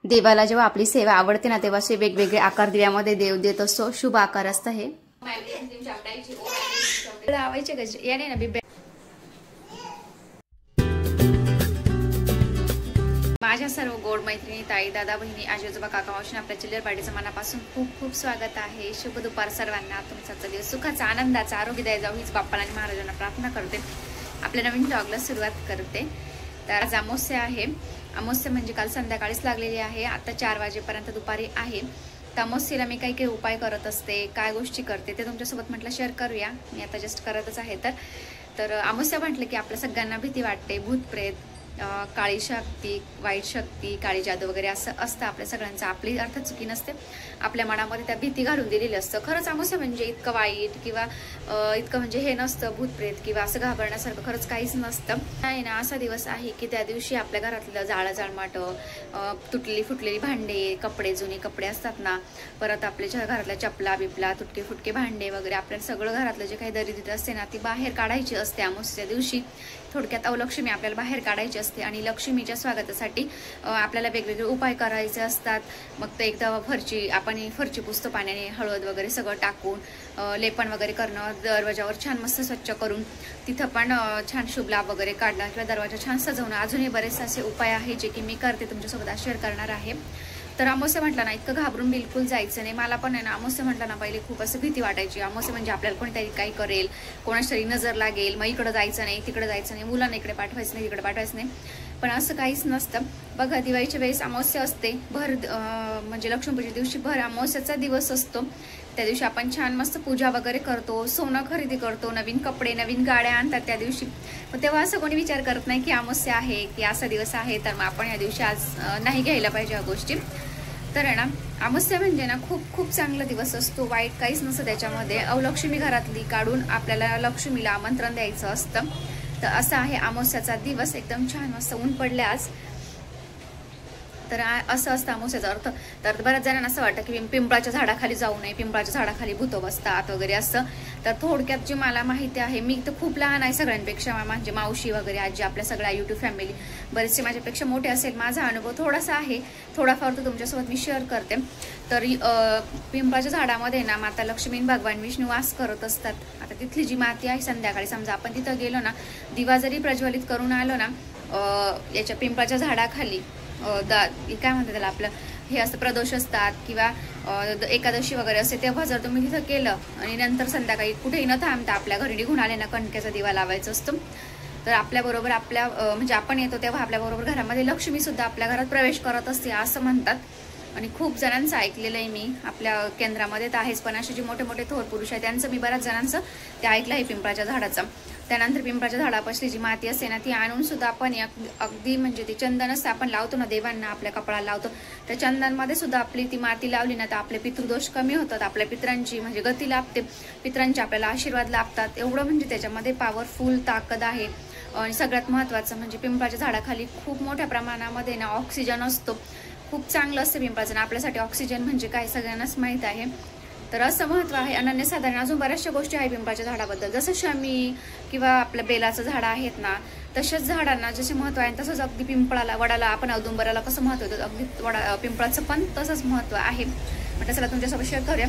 देवाला जेव्हा आपली सेवा आवडते ना तेव्हा असे वेगवेगळे आकार दिव्यामध्ये देव देत असतो. शुभ आकार असतं हे. लावायचे गजरे याने ना बिब्या. माझ्या सर्व गोड मैत्रिणी, ताई, दादा, बहिणी, आजी, आजोबा, काका, मावशी आपल्या चिल्लर पार्टीचं मनापासून खूप खूप स्वागत आहे. शुभ दुपार सर्वांना. तुमचा दिवस सुखाचा, आनंदाचा, आरोग्यदायी जाऊ हीच बाप्पाला आणि महाराजांना प्रार्थना करते. आपल्या नवीन व्लॉगला सुरुवात करते. तर आज अमावस्या आहे. अमावस्या म्हणजे काल संध्याकाळीच लागलेली आहे. आता 4 वाजेपर्यंत दुपारी आहे. तर अमावस्येला मी काही उपाय करत असते, काय गोष्टी करते ते तुमच्यासोबत म्हटलं शेअर करूया. मी आता जस्ट करतच आहे. तर अमावस्या म्हटलं की आपल्या सगळ्यांना भीती वाटते. भूत प्रेत, काळी शक्ती, वाईट शक्ती, काळी जादू वगैरे असं असतं आपल्या सगळ्यांचं. आपली अर्थ चुकी नसते, आपल्या मनामध्ये त्या भीती घालून दिलेली असतं. खरंच अमावस्या म्हणजे इतकं वाईट किंवा इतकं म्हणजे हे नसतं भूत प्रेत किंवा असं घाबरण्यासारखं खरंच काहीच नसतं. आहे ना, असा दिवस आहे की त्या दिवशी आपल्या घरातलं जाळमाट, तुटलेली फुटलेली भांडे, कपडे, जुने कपडे असतात ना, परत आपल्या घरातल्या चपला बिपला, तुटके फुटके भांडे वगैरे, आपल्याला सगळं घरातलं जे काही दरिद्र असते ना ती बाहेर काढायची असते. अमावस्या दिवशी थोडक्यात अवलक्ष्मी आपल्याला बाहेर काढायची असते. आणि लक्ष्मीच्या स्वागतासाठी आपल्याला वेगवेगळे उपाय करायचे असतात. मग ते एकदा आपण फरची पुसतो पाण्याने, हळद वगैरे सगळं टाकून लेपन वगैरे करणं, दरवाजावर छान मस्त स्वच्छ करून तिथं पण छान शुभ लाभ वगैरे काढणं किंवा दरवाजा छान सजवणं. अजूनही बरेच असे उपाय आहे जे की मी करते, तुमच्यासोबत आज शेअर करणार आहे. तर अमावस्या म्हटलं ना इतकं घाबरून बिलकुल जायचं नाही. मला पण आहे ना अमावस्या म्हटलं ना पहिले खूप असं भीती वाटायची. अमावस्या म्हणजे आपल्याला कोणीतरी काही करेल, कोणाची तरी नजर लागेल, मग इकडं जायचं नाही, तिकडे जायचं नाही, मुलांना इकडे पाठवायचं नाही, तिकडे पाठवायचं नाही. पण असं काहीच नसतं. बघा, दिवाळीच्या वेळेस अमावस्या असते, म्हणजे लक्ष्मीपूजे दिवशी भर अमावस्याचा दिवस असतो. त्या दिवशी आपण छान मस्त पूजा वगैरे करतो, सोनं खरेदी करतो, नवीन कपडे, नवीन गाड्या आणतात त्या दिवशी. पण तेव्हा असं कोणी विचार करत नाही की अमावस्या आहे की असा दिवस आहे तर मग आपण या दिवशी आज नाही घ्यायला पाहिजे या गोष्टी. तर आहे ना अमावस्या म्हणजे ना खूप खूप चांगला दिवस असतो. वाईट काहीच नसतं त्याच्यामध्ये. अवलक्ष्मी घरातली काढून आपल्याला लक्ष्मीला आमंत्रण द्यायचं असतं. तर असा आहे अमावस्याचा दिवस. एकदम छान मस्त ऊन पडले आज. तर असं असतं अमावस्याचा अर्थ. तर बऱ्याच जणांना असं वाटतं की पिंपळाच्या झाडाखाली जाऊ नये, पिंपळाच्या झाडाखाली भूत बसतात वगैरे असं. तर थोडक्यात जी मला माहिती आहे, मी तर खूप लहान आहे सगळ्यांपेक्षा, म्हणजे मावशी वगैरे, आजी, आपल्या सगळ्या युट्यूब फॅमिली बरेचसे माझ्यापेक्षा मोठे असेल. माझा अनुभव थोडासा आहे, थोडाफार तो तुमच्यासोबत मी शेअर करते. तर पिंपळाच्या झाडामध्ये ना माता लक्ष्मी भगवान विष्णू वास करत असतात. आता तिथली जी माती आहे, संध्याकाळी समजा आपण तिथं गेलो ना, दिवा जरी प्रज्वलित करून आलो ना याच्या पिंपळाच्या झाडाखाली, काय म्हणतात त्याला, आपलं हे असतं प्रदोष असतात किंवा एकादशी वगैरे असते, तेव्हा जर तुम्ही तिथं केलं आणि नंतर संध्याकाळी कुठेही न थांबता आपल्या घरी निघून आले ना, कणकेचा दिवा लावायचा असतो. तर आपल्याबरोबर म्हणजे आपण येतो तेव्हा आपल्याबरोबर घरामध्ये लक्ष्मी सुद्धा आपल्या घरात प्रवेश करत असते असं म्हणतात. आणि खूप जणांचं ऐकलेलं आहे मी. आपल्या केंद्रामध्ये तर आहेच, पण असे जे मोठे मोठे थोर पुरुष आहेत त्यांचं मी बऱ्याच जणांचं ते ऐकलं आहे पिंपळाच्या झाडाचं. त्यानंतर पिंपळाच्या झाडापाशी जी माती असते ना ती आणून सुद्धा आपण अगदी म्हणजे ते चंदन असतं आपण लावतो ना देवांना, आपल्या कपाळाला लावतो, त्या चंदनमध्ये सुद्धा आपली ती माती लावली ना तर आपले पितृदोष कमी होतात, आपल्या पित्रांची म्हणजे गती लाभते, पित्रांचे आपल्याला आशीर्वाद लाभतात. एवढं म्हणजे त्याच्यामध्ये पॉवरफुल ताकद आहे. आणि सगळ्यात महत्त्वाचं म्हणजे पिंपळाच्या झाडाखाली खूप मोठ्या प्रमाणामध्ये ना ऑक्सिजन असतो. खूप चांगलं असतं पिंपळाचं. आपल्यासाठी ऑक्सिजन म्हणजे काय सगळ्यांनाच माहीत आहे. तर असं महत्त्व आहे अनन्यसाधारण. अजून बऱ्याचशा गोष्टी आहे पिंपळाच्या झाडाबद्दल, जसं शमी किंवा आपलं बेलाचं झाडं आहेत ना, तसेच झाडांना जसे महत्त्व आहे तसंच अगदी पिंपळाला, वडाला, आपण औदुंबराला कसं महत्त्व होतं, अगदी पिंपळाचं पण तसंच महत्त्व आहे. म्हटलं चला तुमच्यासोबत शेअर करूया.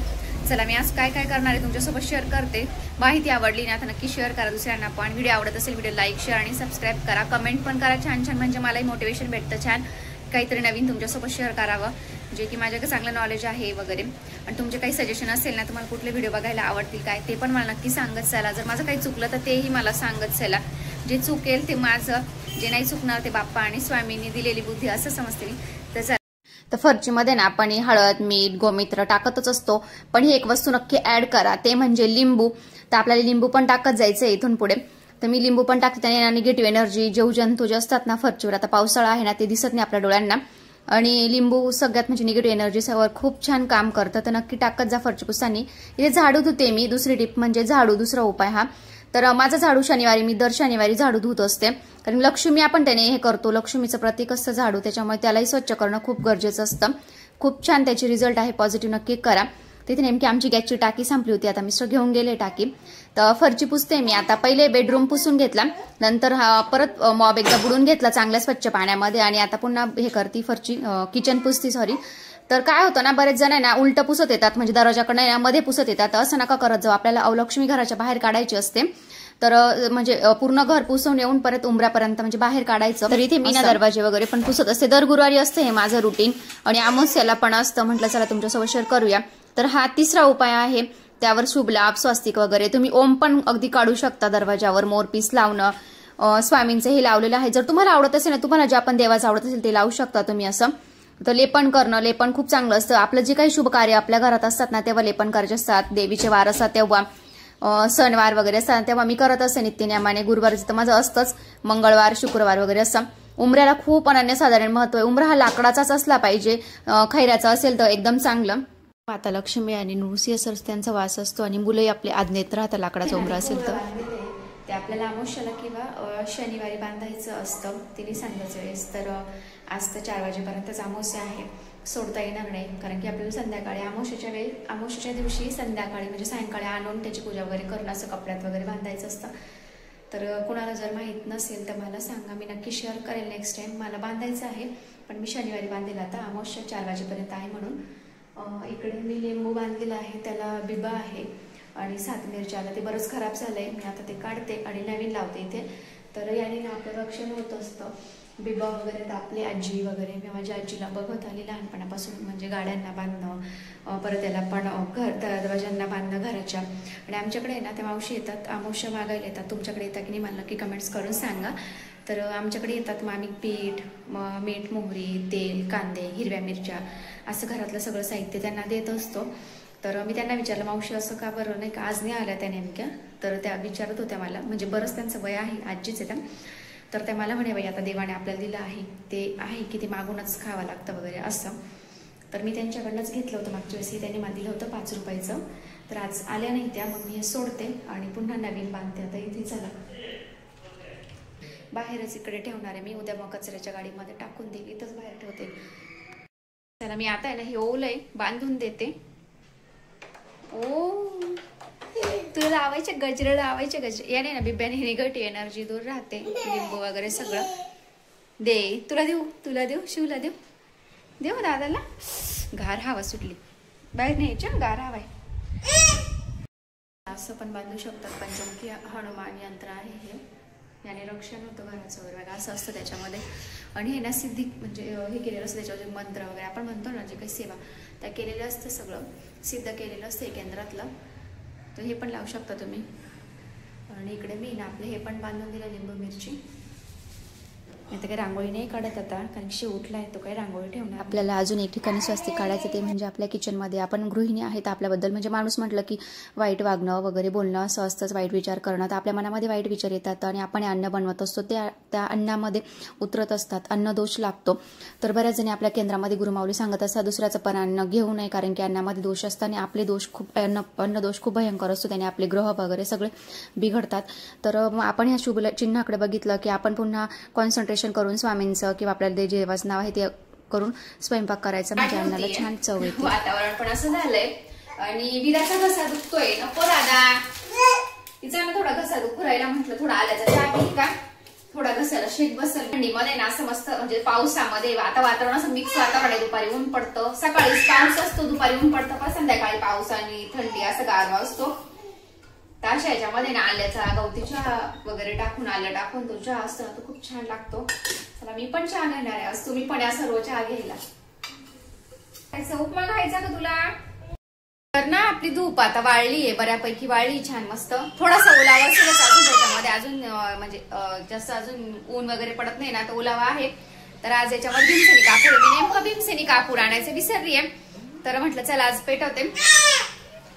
चला मी आज काय काय करणार आहे तुमच्यासोबत शेअर करते. माहिती आवडली ना आता नक्की शेअर करा दुसऱ्यांना पण. व्हिडिओ आवडत असेल व्हिडिओ लाईक, शेअर आणि सबस्क्राईब करा. कमेंट पण करा छान छान, म्हणजे मलाही मोटिवेशन भेटतं छान काहीतरी नवीन तुमच्यासोबत शेअर करावं, जे की माझ्याकडे चांगलं नॉलेज आहे वगैरे. आणि तुमचे काही सजेशन असेल ना, तुम्हाला कुठले व्हिडिओ बघायला आवडतील काय ते पण मला नक्की सांगत चला. जर माझं काही चुकलं तर तेही मला सांगत चला. जे चुकेल ते माझं, जे नाही चुकणार ते बाप्पा आणि स्वामींनी दिलेली बुद्धी असं समजते मी. तर फरचीमध्ये ना आपण हळद, मीठ, गोमित्र टाकतच असतो, पण ही एक वस्तू नक्की ऍड करा, ते म्हणजे लिंबू. तर आपल्याला लिंबू पण टाकत जायचं इथून पुढे. तर मी लिंबू पण टाकते, त्याने निगेटिव्ह एनर्जी, जीवजंतू जे असतात ना फरचीवर, आता पावसाळा आहे ना ते दिसत नाही आपल्या डोळ्यांना, आणि लिंबू सगळ्यात म्हणजे निगेटिव्ह एनर्जीवर खूप छान काम करतं. तर नक्की टाकत जा फरची पुसताना. इथे झाडू धुते मी. दुसरी टिप म्हणजे झाडू, दुसरा उपाय हा. तर माझा झाडू शनिवारी, मी दर शनिवारी झाडू धुत असते, कारण लक्ष्मी आपण त्याने हे करतो, लक्ष्मीचं प्रतीक असतं झाडू, त्याच्यामुळे त्यालाही स्वच्छ करणं खूप गरजेचं असतं. खूप छान त्याची रिझल्ट आहे, पॉझिटिव्ह नक्की करा. तिथे नेमकी आमची गॅसची टाकी संपली होती. आता मिस्टर घेऊन गेले टाकी. तर फरची पुसते मी आता. पहिले बेडरूम पुसून घेतला, नंतर परत मॉब एकदा बुडून घेतला चांगल्या स्वच्छ पाण्यामध्ये आणि आता पुन्हा हे करती फरची किचन पुसती सॉरी. तर काय होतं ना, बरेच जण आहे ना उलट पुसत येतात, म्हणजे दरवाजाकडे मध्ये पुसत येतात. असं नका करत जाऊ. आपल्याला अवलक्ष्मी घराच्या बाहेर काढायची असते, तर म्हणजे पूर्ण घर पुसून येऊन परत उंबऱ्यापर्यंत म्हणजे बाहेर काढायचं. तर इथे मीना दरवाजे वगैरे पण पुसत असते. दर गुरुवारी असते हे माझं रुटीन आणि अमावस्याला पण असतं. म्हटलं चला तुमच्यासोबत शेअर करूया. तर हा तिसरा उपाय आहे. त्यावर शुभ लाभ स्वस्तिक वगैरे तुम्ही ओम पण अगदी काढू शकता. दरवाजावर मोरपीस लावणं, स्वामींचं हे लावलेलं आहे. जर तुम्हाला आवडत असेल ना, तुम्हाला जे आपण देवाचं आवडत असेल ते लावू शकता तुम्ही असं. तर लेपन करणं, लेपन खूप चांगलं असतं. आपलं जे काही शुभ कार्य आपल्या घरात असतात ना तेव्हा लेपन करायचे असतात. देवीचे वार असतात तेव्हा, सणवार वगैरे असतात तेव्हा मी करत असते नित्यनियमाने. गुरुवारचं तर माझं असतंच, मंगळवार शुक्रवार वगैरे असं. उंबऱ्याला खूप अनन्यसाधारण महत्व आहे. उंबरा हा लाकडाचाच असला पाहिजे, खैऱ्याचा असेल तर एकदम चांगलं. माता लक्ष्मी आणि नृसिंह सरस्वत्यांचा वास असतो आणि मुलंही आपले आज्ञेत राहतात लाकडाचा उंबरा असेल तर. ते आपल्याला अमावस्याला किंवा शनिवारी बांधायचं असतं 3 सांजेच्या वेळेस. तर आज तर 4 वाजेपर्यंतच अमावस्या आहे, सोडता येणार नाही. कारण की आपल्याला संध्याकाळी अमावस्याच्या दिवशी संध्याकाळी म्हणजे सायंकाळी आणून त्याची पूजा वगैरे करणं, असं कपड्यात वगैरे बांधायचं असतं. तर कुणाला जर माहीत नसेल तर मला सांगा, मी नक्की शेअर करेल नेक्स्ट टाइम. मला बांधायचं आहे पण मी शनिवारी बांधेल. आता अमावस्या 4 वाजेपर्यंत आहे म्हणून. इकडे मी लिंबू बांधलेला आहे, त्याला बिबा आहे आणि 7 मिरच्या. ते बरंच खराब झालंय, मी आता ते काढते आणि नवीन लावते इथे. तर याने ना आपलं रक्षण होत असतं. बिबा वगैरे तर आपली आजी वगैरे, मी माझ्या आजीला बघत आली लहानपणापासून, म्हणजे गाड्यांना बांधणं, परत त्याला पण दरवाजांना बांधणं घराच्या. आणि आमच्याकडे आहे ना त्या मावशी येतात, अमावस्या मागायला येतात. तुमच्याकडे येतात की नाही मला नक्की कमेंट्स करून सांगा. तर आमच्याकडे येतात. मग आम्ही पीठ, मीठ, मोहरी, तेल, कांदे, हिरव्या मिरच्या असं घरातलं सगळं साहित्य त्यांना देत असतो. तर मी त्यांना विचारलं, मावशी असं का बरं नाही का, आज नाही आल्या त्या नेमक्या. तर त्या विचारत होत्या मला, म्हणजे बरंच त्यांचं वय आहे, आजीच आहे त्या. तर त्या मला म्हणे, बाई आता देवाने आपल्याला दिलं आहे ते आहे की ते मागूनच खावं लागतं वगैरे असं. तर मी त्यांच्याकडनंच घेतलं होतं मागच्या वेळेस, त्यांनी मला दिलं होतं 5 रुपयाचं. तर आज आल्या नाही त्या, मग मी हे सोडते आणि पुन्हा नवीन बांधते. आता इथे चला बाहेरच इकडे ठेवणार आहे मी, उद्या मग कचऱ्याच्या गाडीमध्ये टाकून देईल, इथंच बाहेर ठेवते. चला मी आता आहे ना हे ओलंय बांधून देते. ओ तुला लावायचे गजरे, लावायचे गजरे. याने ना बिब्याने निगेटिव्ह एनर्जी दूर राहते. लिंबू वगैरे सगळं दे. तुला देऊ शिवला देऊ दादाला. गार हवा सुटली, बाहेर न्यायच्या, गार हवा आहे. असं पण बांधू शकतात. पंचमुखी हनुमान यंत्र आहे हे, याने रक्षण होतं घराचं वगैरे असं असतं त्याच्यामध्ये. आणि हे ना सिद्धी म्हणजे हे केलेलं असतं त्याच्यावर, मंत्र वगैरे आपण म्हणतो ना जे काही सेवा त्या केलेलं असतं, सगळं सिद्ध केलेलं असतं केंद्रातलं. तर हे पण लावू शकता तुम्ही. आणि इकडे मी ना आपले हे पण बांधून दिलं, लिंबू मिरची. आता काही रांगोळी नाही काढत आता, कारण की उठला आहे तो काही रांगोळी ठेवणार. आपल्याला अजून एक ठिकाणी स्वस्तिक काढायचं, ते म्हणजे आपल्या किचनमध्ये. आपण गृहिणी आहेत, आपल्याबद्दल म्हणजे माणूस म्हटलं की वाईट वागणं वगैरे बोलणं असं असतंच, वाईट विचार करणं. तर आपल्या मनामध्ये वाईट विचार येतात आणि आपण अन्न बनवत असतो, त्या अन्नामध्ये उतरत असतात, अन्न दोष लागतो. तर बऱ्याच जणी आपल्या केंद्रामध्ये गुरुमाऊली सांगत असतात दुसऱ्याचं पण अन्न घेऊ नये, कारण की अन्नामध्ये दोष असताना आपले दोष खूप अन्न दोष खूप भयंकर असतो, त्याने आपले ग्रह वगैरे सगळे बिघडतात. तर आपण ह्या शुभ चिन्हाकडे बघितलं की आपण पुन्हा कॉन्सन्ट्रेशन करून स्वामींचं किंवा आपल्याला जे देवाचं नाव आहे ते करून स्वयंपाक करायचा, म्हणजे अन्नाला छान चव येते. वातावरण पण असं झालंय आणि विराचा घसा दुखतोय. नको दादा, तिचा ना थोडा घसा दुखू राहिला, म्हटलं थोडा आल्याचा चहा पी का, थोडा घसाला शेक बसल. थंडीमध्ये ना असं मस्त, म्हणजे पावसामध्ये आता वातावरण असं मिक्स वातावरण आहे. दुपारी ऊन पडतं, सकाळी पाऊस असतो, दुपारी ऊन पडतं, पण संध्याकाळी पाऊस आणि थंडी असं गारवा असतो. अशा याच्यामध्ये ना आल्याचा गवती चहा वगैरे टाकून, आलं टाकून तो चहा असतो तो खूप छान लागतो. चला मी पण चहा घेणार आहे आज, तुम्ही पण या सर्व चहा घ्यायला. उपमा खायचा का तुला? तर ना आपली धूप आता वाळली आहे, बऱ्यापैकी वाळली, छान मस्त. थोडासा ओलावा असेल अजून त्याच्यामध्ये, अजून म्हणजे जास्त अजून ऊन वगैरे पडत नाही ना, तर ओलावा आहे. तर आज याच्यामध्ये भीमसेनी कापूर, मी नेमकं भीमसेनी कापूर आणायचं विसरली आहे. तर म्हटलं चला आज पेटवते,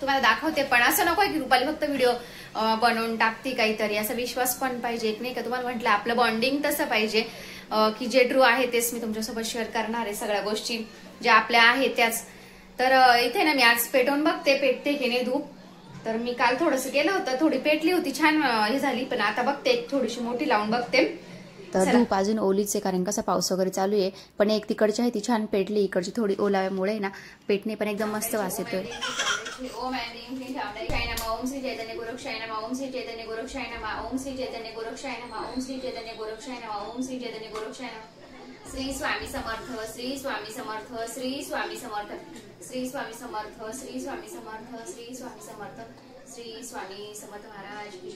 तुम्हाला दाखवते. पण असं नको की रुपाली फक्त व्हिडिओ बनवून टाकते काहीतरी, असा विश्वास पण पाहिजे एक, नाही का. तुम्हाला म्हटलं आपलं बॉन्डिंग तसं पाहिजे की जे ट्रू आहे तेच मी तुमच्यासोबत शेअर करणार आहे, सगळ्या गोष्टी ज्या आपल्या आहेत त्याच. तर इथे ना मी आज पेटवून बघते, पेटते की नाही धूप. तर मी काल थोडंसं केलं होतं, थोडी पेटली होती, छान हे झाली. पण आता बघते थोडीशी मोठी लावून बघते. तर धूप अजून ओलीच आहे, कारण कसा पाऊस वगैरे चालू आहे. पण एक तिकडची आहे ती छान पेटली, इकडची थोडी ओलाव्यामुळे ना पेटणे पण एकदम मस्त वास येतोय. ओम ऐं ह्रीं ठामडाय नमः। ओम श्री चैतन्य गोरक्षाय नमः। ओम श्री चैतन्य गोरक्षाय नमः। ओम श्री चैतन्य गोरक्षाय नमः। ओम श्री चैतन्य गोरक्षाय नमः। ओम श्री चैतन्य गोरक्षाय नमः। श्री स्वामी समर्थ, श्री स्वामी समर्थ, श्री स्वामी समर्थ, श्री स्वामी समर्थ, श्री स्वामी समर्थ, श्री स्वामी समर्थ, श्री स्वामी समर्थ महाराज की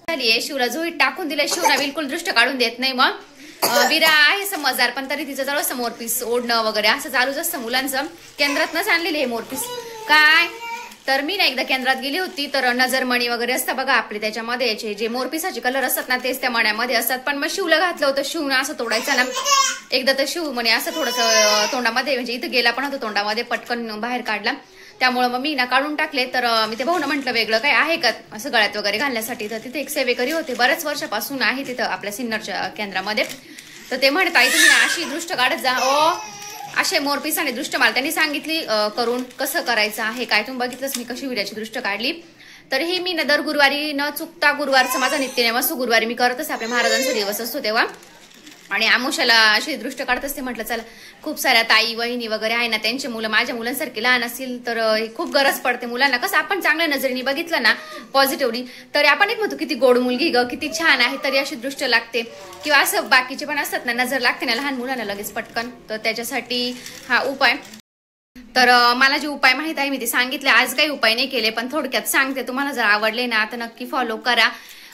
जय। शिवला झोळीत टाकून दिले. शिवला बिलकुल दृष्ट काढून देत नाही. मग विरा आहे समजदार, पण तरी तिचं चालू असतं मोरपीस ओढणं वगैरे असं चालूच असतं मुलांचं. केंद्रातनच आणलेली आहे मोरपीस. काय तर मी ना एकदा केंद्रात गेली होती, तर नजरमणी वगैरे असतं बघा आपले, त्याच्यामध्ये याचे जे मोरपिसाचे कलर असतात ना तेच त्या मण्यामध्ये असतात. पण मग शिवला घातलं होतं. शिवनं असं तोडायचं ना एकदा, तर शिव म्हणे असं थोडंसं तोंडामध्ये, म्हणजे इथं गेला पण होतं तोंडामध्ये, पटकन बाहेर काढला. त्यामुळे मग मी ना काढून टाकले. तर मी ते भाऊनं म्हटलं वेगळं काय आहे का असं गळ्यात वगैरे घालण्यासाठी. तर तिथे एक सेवेकरी होते, बऱ्याच वर्षापासून आहे तिथं आपल्या सिन्नरच्या केंद्रामध्ये. तर ते म्हणत आई तुम्ही अशी दृष्ट काढत जा. असे मोरपीस आणि दृष्ट मला त्यांनी सांगितली करून कसं करायचं आहे काय. तुम्ही बघितलंच मी कशी विड्याची दृष्ट काढली. तर ही मी दर गुरुवारी न चुकता, गुरुवारचा माझा नित्यनेम असतो, गुरुवारी मी करतच. आपल्या महाराजांचा दिवस असतो तेव्हा, आणि आमुषाला अशी दृष्ट काढत असते. म्हटलं चला खूप साऱ्या ताई वहिनी वगैरे आहे ना, त्यांचे मुलं माझ्या मुलांसारखे लहान असतील तर खूप गरज पडते मुलांना. कसं आपण चांगल्या नजरेने बघितलं ना पॉझिटिव्हली, तरी आपण एक म्हणतो किती गोड मुलगी ग, किती छान आहे, तरी अशी दृष्ट लागते. किंवा असं बाकीचे पण असतात ना, नजर लागते ना लहान मुलांना लगेच पटकन. तर त्याच्यासाठी हा उपाय. तर मला जे उपाय माहित आहे मी ते सांगितले. आज काही उपाय नाही केले, पण थोडक्यात सांगते. तुम्हाला जर आवडले ना तर नक्की फॉलो करा.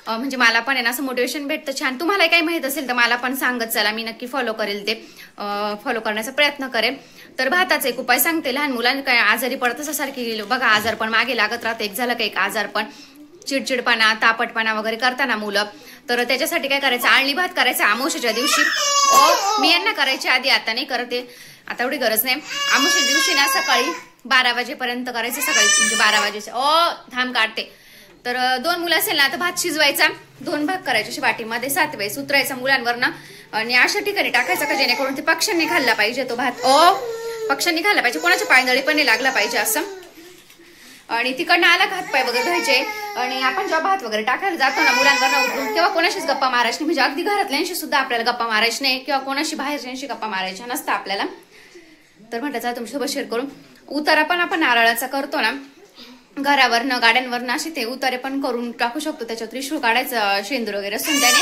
म्हणजे मला पण आहे ना असं मोटिवेशन भेटतं छान. तुम्हाला काही माहित असेल तर मला पण सांगत चला, मी नक्की फॉलो करेल. ते फॉलो करण्याचा प्रयत्न करेन. तर भाताचा एक उपाय सांगते. लहान मुलांना काय आजारी पडतच सारखी बघा, आजार पण मागे लागत राहते. एक झालं का एक आजार पण, चिडचिडपणा तापटपणा वगैरे करताना मुलं. तर त्याच्यासाठी काय करायचं, आळणी भात करायचा अमावस्येच्या दिवशी. मी यांना करायचे आधी, आता नाही करते, आता एवढी गरज नाही. अमावस्येच्या दिवशी ना सकाळी 12 वाजेपर्यंत करायचं. सकाळी म्हणजे 12 वाजेच्या थांब काढते. तर 2 मुलं असेल ना तर भात शिजवायचा, 2 भाग करायचे अशी वाटीमध्ये, 7 वेळेस उतरायचा मुलांवर ना, आणि अशा ठिकाणी टाकायचा का जेणेकरून ते पक्ष्यांनी खाल्ला पाहिजे तो भात. पक्ष्यांनी खाल्ला पाहिजे, कोणाच्या पायनळी पण नाही लागला पाहिजे असं. आणि तिकडनं आला हातपाय वगैरे धुवायचे. आणि आपण जेव्हा भात वगैरे टाकायला जातो ना मुलांवर उतरून, तेव्हा कोणाशीच गप्पा मारायची नाही. म्हणजे अगदी घरातल्यांशी सुद्धा आपल्याला गप्पा मारायची नाही, किंवा कोणाशी बाहेरच्यांशी गप्पा मारायच्या नसतं आपल्याला. तर म्हटलं चला तुमच्यासोबत शेअर करून. उतारा पण आपण नारळाचा करतो ना घरावरनं गाड्यांवरनं, असे ते उतारे पण करून टाकू शकतो. त्याच्यात त्रिशूळ काढायचं, शेंदूर वगैरे असून त्याने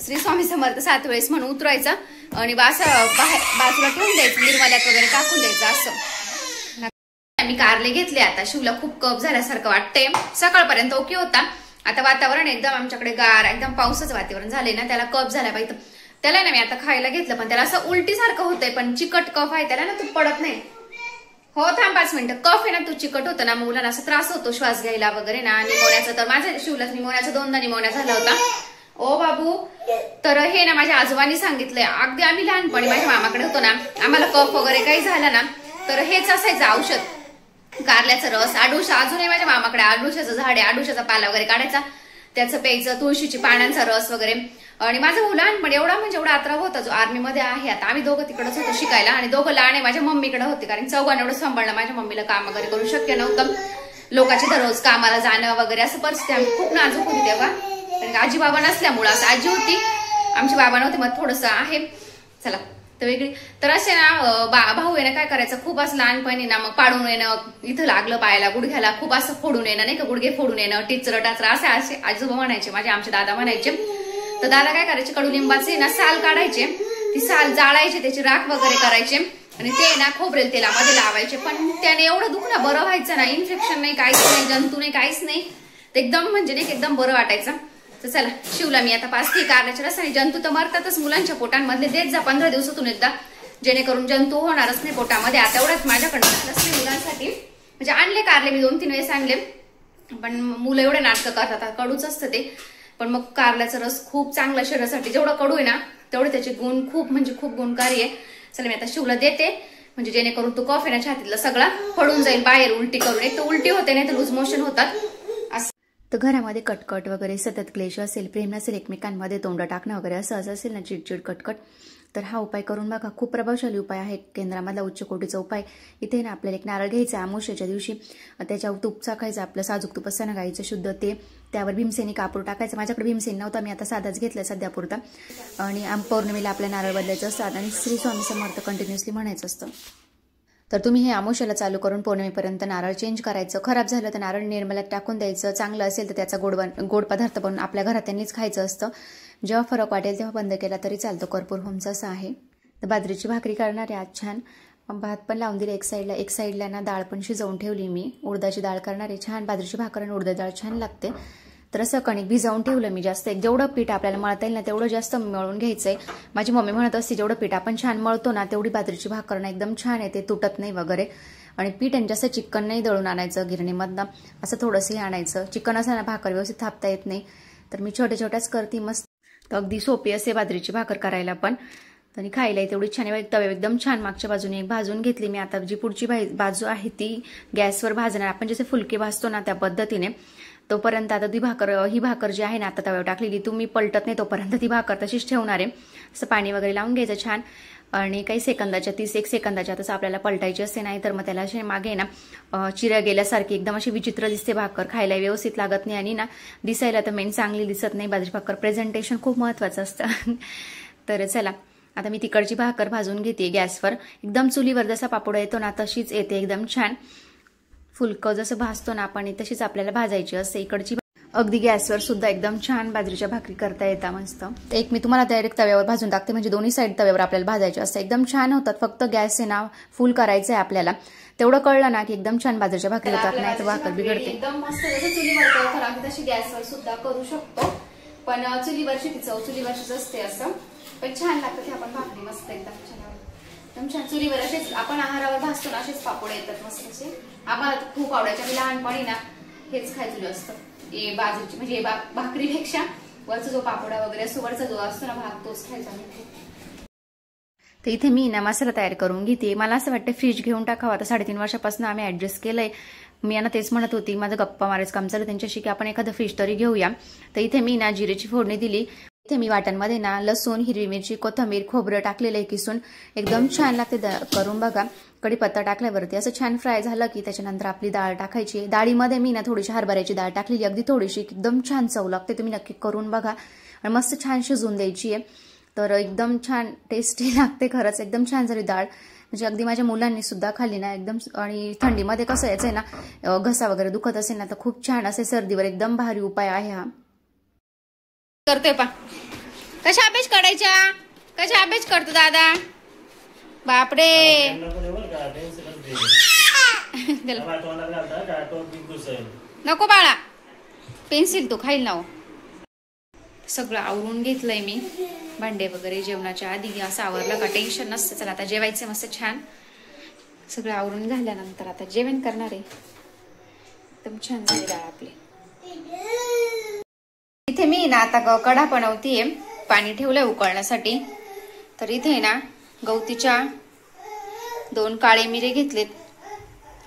श्री स्वामी समर्थ 7 वेळेस म्हणून उतरायचं, आणि असं बाहेर बाजूला ठेवून द्यायचं, निर्माल्यात वगैरे टाकून द्यायचं असं. मी कारले घेतले. आता शिवला खूप कप झाल्यासारखं वाटतंय. सकाळपर्यंत ओके होता. आता वातावरण एकदम आमच्याकडे गार, एकदम पावसाचं वातावरण झालंय ना, त्याला कप झाला पाहिजे. त्याला ना मी आता खायला घेतलं, पण त्याला असं उलटी सारखं होतंय. पण चिकट कफ आहे त्याला ना, तू पडत नाही. हो थांब 5 मिनिटं. कफ आहे ना तू चिकट होतं ना, मुलांना असं त्रास होतो श्वास घ्यायला वगैरे ना. निमोनियाचा तर माझ्या शिवला निमोनियाचा 2दा निमोनिया झाला होता. बाबू. तर हे ना माझ्या आजोबांनी सांगितलंय. अगदी आम्ही लहानपणी माझ्या मामाकडे होतो ना, आम्हाला कफ वगैरे काही झाला ना तर हेच असायचं औषध, कारल्याचा रस. आडुशा अजूनही माझ्या मामाकडे आडुशाचं झाड आहे, आडुशाचा पाला वगैरे काढायचा, त्याचं प्यायचं, तुळशीची पानांचा रस वगैरे. आणि माझं लहानपणी एवढा म्हणजे एवढा आत्राव होता, जो आर्मीमध्ये आहे आता. आम्ही दोघं तिकडच होतो शिकायला, आणि दोघं लहान माझ्या मम्मीकडे होते, कारण चौघांना एवढं सांभाळणं माझ्या मम्मीला काम वगैरे करू शक्य नव्हतं. लोकांची दररोज कामाला जाणं वगैरे असं परिस्थिती. आम्ही खूप नाजूक होती तेव्हा, कारण आजी बाबा नसल्यामुळं. असं आजी होती, आमची बाबा नव्हते, मग थोडंसं आहे चला तर वेगळी. तर असे ना भाऊ येणं काय करायचं, खूप असं लहानपणी ना मग पाडून येणं, इथं लागलं पायाला गुडघ्याला, खूप असं फोडून येणं नाही का, गुडघे फोडून येणं, टिचर टाचर असे आजोबा म्हणायचे माझे, आमचे दादा म्हणायचे. तर दादा काय करायचे, कडुलिंबाचे ना साल काढायचे, ती साल जाळायचे, त्याची राख वगैरे करायचे, आणि ते ना खोबरेल तेलामध्ये लावायचे. पण त्याने एवढं दुखणं बरं व्हायचं ना, इन्फेक्शन नाही, काहीच नाही, जंतू नाही, काहीच नाही. ते एकदम म्हणजे नाही एकदम बरं वाटायचं. तर चला शिवला मी आता 5 कारल्याच्या रसाने. जंतू तर मरतातच मुलांच्या पोटांमधले, देत जा 15 दिवसातून एकदा, जेणेकरून जंतू होणारच नाही पोटामध्ये. आता एवढंच माझ्याकडनं नसते मुलांसाठी, म्हणजे आणले कारले मी 2-3 वेळेस आणले, पण मुलं एवढे नाटकं करतात, कडूच असतं ते. पण मग कारल्याचा रस खूप चांगला शरीरासाठी, जेवढं कडू आहे ना तेवढे त्याचे गुण खूप म्हणजे खूप गुणकारी आहे. चला मी आता शिवला देते, म्हणजे जेणेकरून तो कफ आहे ना छातीतला सगळा पडून जाईल बाहेर उलटी करून. एक तर उलटी होते, नाही तर लूज मोशन होतात. तर घरामध्ये कटकट वगैरे, सतत क्लेश असेल, प्रेम नसेल, एकमेकांमध्ये तोंड टाकणं वगैरे असं असेल ना, चिडचिड कटकट, तर हा उपाय करून बघा. खूप प्रभावशाली उपाय आहे, केंद्रामधला उच्च कोटीचा उपाय. इथे ना आपल्याला एक नारळ घ्यायचा अमावस्येच्या दिवशी, त्याच्यावर तूप टाकायचं, आपलं साजूक तूप असतं ना गाईचं शुद्ध, ते त्यावर भीमसेनी कापूर टाकायचं. माझ्याकडे भीमसेनी नव्हता, मी आता साधाच घेतलाय सध्या पुरता. आणि पौर्णिमेला आपल्या नारळ बदलायचं असतात, आणि श्री स्वामी समर्थ कंटिन्युअसली म्हणायचं असतं. तर तुम्ही हे आमोशाला चालू करून पौर्णिमेपर्यंत नारळ चेंज करायचं. खराब झालं तर नारळ निर्मल्यात टाकून द्यायचं. चांगलं असेल तर त्याचा गोड पदार्थ बनवून आपल्या घरात त्यांनीच खायचं असतं. जेव्हा फरक वाटेल तेव्हा बंद केला तरी चालतो. कर्पूर होमचं असं आहे. तर बाजरीची भाकरी करणार आहे आज छान. भात पण लावून दिले एक साईडला ना डाळ पण शिजवून ठेवली मी. उडदाची डाळ करणार आहे छान. बाजरीची भाकर आणि उडदाची डाळ छान लागते. तर असं कणिक भिजवून ठेवलं मी जास्त. जेवढं पीठ आपल्याला मळता येईल ना तेवढं जास्त मळून घ्यायचंय. माझी मम्मी म्हणत असते जेवढं पीठ आपण छान मळतो ना तेवढी बाजरीची भाकर ना एकदम छान येते, तुटत नाही वगैरे. आणि पीठ जास्त चिकन नाही दळून आणायचं गिरणीमधनं, असं थोडंसं आणायचं. चिकन असं ना भाकर व्यवस्थित थापता येत नाही. तर मी छोट्या छोट्याच करते मस्त. तर अगदी सोपी असते बाजरीची भाकर करायला पण आणि खायला तेवढी छान. तवे एकदम छान मागच्या बाजूने एक भाजून घेतली मी. आता जी पुढची बाजू आहे ती गॅसवर भाजणार. आपण जसे फुलके भाजतो ना त्या पद्धतीने. तोपर्यंत आता ही भाकर जी आहे ना आता तव्यावर टाकलेली तुम्ही पलटत नाही तोपर्यंत ती भाकर तशीच ठेवणार आहे. असं पाणी वगैरे लावून घ्यायचं छान. आणि काही सेकंदाच्या 30 सेकंदाच्या तसं आपल्याला पलटायची असते. नाही तर मग त्याला असे मागे ना चिऱ्या गेल्यासारखी एकदम अशी विचित्र दिसते भाकर. खायला व्यवस्थित लागत नाही आणि ना दिसायला तर मेन चांगली दिसत नाही बाजरी भाकर. प्रेझेंटेशन खूप महत्वाचं असतं. तर चला आता मी तिकडची भाकर भाजून घेते गॅसवर. एकदम चुलीवर जसा पापड येतो ना तशीच येते एकदम छान. फुलकं जसं भाजतो ना आपण तशीच आपल्याला भाजायची असते. इकडची अगदी गॅसवर सुद्धा एकदम छान बाजरीच्या भाकरी करता येतात मस्त. एक मी तुम्हाला डायरेक्ट तव्यावर भाजून टाकते म्हणजे दोन्ही साईड तव्यावर आपल्याला भाजायचे असते. एकदम छान होतात. फक्त गॅस आहे ना फुल करायचं आहे आपल्याला. तेवढं कळलं ना की एकदम छान बाजरीच्या भाकरी होतात. नाही तर भाकर बिघडते. एकदम मस्त चुलीवर तशी गॅसवर सुद्धा करू शकतो. पण चुलीवरची ती चव चुलीवरचीच असते असं. पण छान लागतं ते आपण भाकरी मस्त एकदम छान. चुलीवर असेच आपण आहारावर भाजतो ना असेच पापड येतात मस्त असे. आम्हाला खूप आवडायचे. मी लहानपणी ना हेच खायचं जास्त. बाजरीची म्हणजे भाकरीपेक्षा वरचा जो पापडा वगैरे असतो वरचा जो असतो ना भाग तोच खायचा मी. तर इथे मी ना मसाला तयार करून घेते. मला असं वाटतं फ्रीज घेऊन टाकावं. आता 3.5 वर्षापासून आम्ही ऍडजस्ट केलंय. मी यांना तेच म्हणत होती माझं गप्पा मारायचं काम चालू त्यांच्याशी की आपण एखादं फ्रीज तरी घेऊया. तर इथे मी ना जिरेची फोडणी दिली. इथे मी वाटणमध्ये ना लसूण, हिरवी मिरची, कोथिंबीर, खोबरं टाकलेलं आहे किसून. एकदम छान लागते करून बघा. कढीपत्ता टाकल्यावरती असं छान फ्राय झालं की त्याच्यानंतर आपली डाळ टाकायची. डाळीमध्ये मी ना थोडीशी हरभऱ्याची डाळ टाकलेली अगदी थोडीशी. एकदम छान चव लागते. तुम्ही नक्की करून बघा. आणि मस्त छान शिजवून द्यायची आहे. तर एकदम छान टेस्टी लागते खरंच. एकदम छान झाली डाळ. म्हणजे अगदी माझ्या मुलांनी सुद्धा खाल्ली ना एकदम. आणि थंडीमध्ये कसं यायचंय ना घसा वगैरे दुखत असेल ना तर खूप छान असे सर्दीवर एकदम भारी उपाय आहे हा. करतोय पा कशा अभ्यास करायच्या. कशा अभ्यास करतो दादा. बापरे नको बाळा पेन्सिल तो खाईल ना. सगळं आवरून घेतलंय मी. भांडे वगैरे जेवणाच्या आधी असं आवरलं का टेन्शन नसतं. चला आता जेवायचं मस्त छान. सगळं आवरून झाल्यानंतर आता जेवण करणार आहे. एकदम छान झाली डाळ आपली. इथे मी ना आता कढा बनवतीये. पाणी ठेवलंय उकळण्यासाठी. तर इथे ना गवतीच्या 2 काळे मिरे घेतलेत,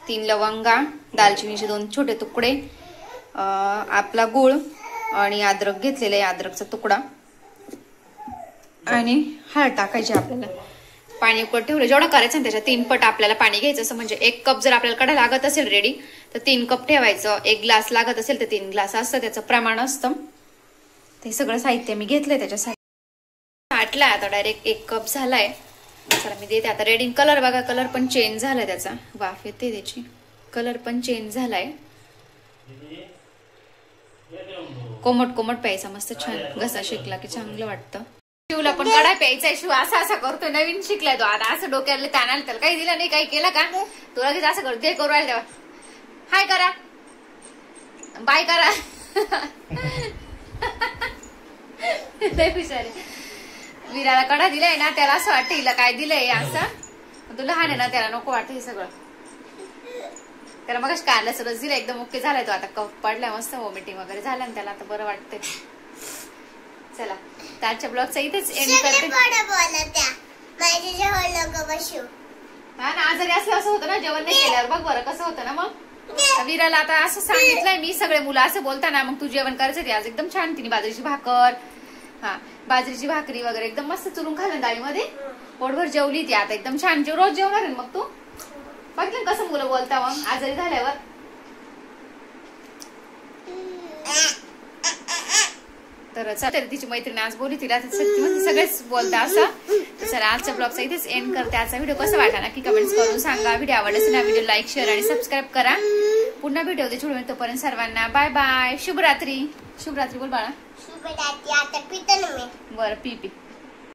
3 लवंगा, दालचिनीचे 2 छोटे तुकडे, आपला गूळ आणि अद्रक घेतलेला आहे, अद्रकचा तुकडा आणि हळद टाकायची आपल्याला. पाणी उकळत ठेवलं. जेवढं करायचं त्याच्या 3 पट आपल्याला पाणी घ्यायचं. असं म्हणजे 1 कप जर आपल्याला कढा लागत असेल रेडी तर 3 कप ठेवायचं. 1 ग्लास लागत असेल तर 3 ग्लास असतं त्याचं प्रमाण असतं. ते सगळं साहित्य मी घेतलंय त्याच्यासाठी. आटलाय आता डायरेक्ट 1 कप झालाय. चला मी देते आता रेडी. कलर बघा, कलर पण चेंज झालाय त्याचा. वाफ येते त्याची. कलर पण चेंज झालाय. कोमट कोमट प्यायचा मस्त छान. घसा शिकला की चांगलं वाटतं. शिवला पण कढा प्यायचा. शिव असा असा करतोय. नवीन शिकलाय तो आता. असं डोक्याला ताण आलं त्याला. काही दिलं नाही काही केलं का तुला की असं करतो. ते करू राहिलं तेव्हा हाय करा बाय करा. विराला कडा दिलाय ना त्याला असं वाटतं हिला काय दिलंय असं. तू लहान आहे ना त्याला नको वाटतं हे सगळं. त्याला मग काढलं सरस दिलं एकदम ओके झालाय. तो आता कफ पडलाय मस्त. वॉमिटिंग वगैरे झालं आणि त्याला आता बरं वाटतंय. चला त्याच्या ब्लॉगचा इथेच एंड करते. हा ना आजारी असलं असं होतं ना जेवण नाही केल्यावर. बघ बरं कसं होतं ना. मग विराला आता असं सांगितलंय मी. सगळे मुलं असं बोलताना मग तू जेवण करायचं ते आज एकदम छान. तिने बाजरीची भाकर बाजरीची भाकरी वगैरे एकदम मस्त चुरून खाल्लं डाळीमध्ये. पोटभर जेवली ती आता एकदम छान. रोज जेवणार आहे मग तू. बघितलं कसं मुलं बोलता मग आजारी झाल्यावर. तर तिची मैत्रीण आज बोलली तिला सगळेच बोलता असं. चला आजच्या ब्लॉगचा इथेच एंड करते. आजचा व्हिडिओ कसा वाटला नक्की कमेंट्स करून सांगा. व्हिडिओ आवडला ना व्हिडिओ लाईक शेअर आणि सबस्क्राईब करा. पुन्हा व्हिडिओ होते छोडून तोपर्यंत सर्वांना बाय बाय. शुभरात्री. शुभरात्री बोल बाळा. शुभरात्री. आता पितो ना मी. बरं पी.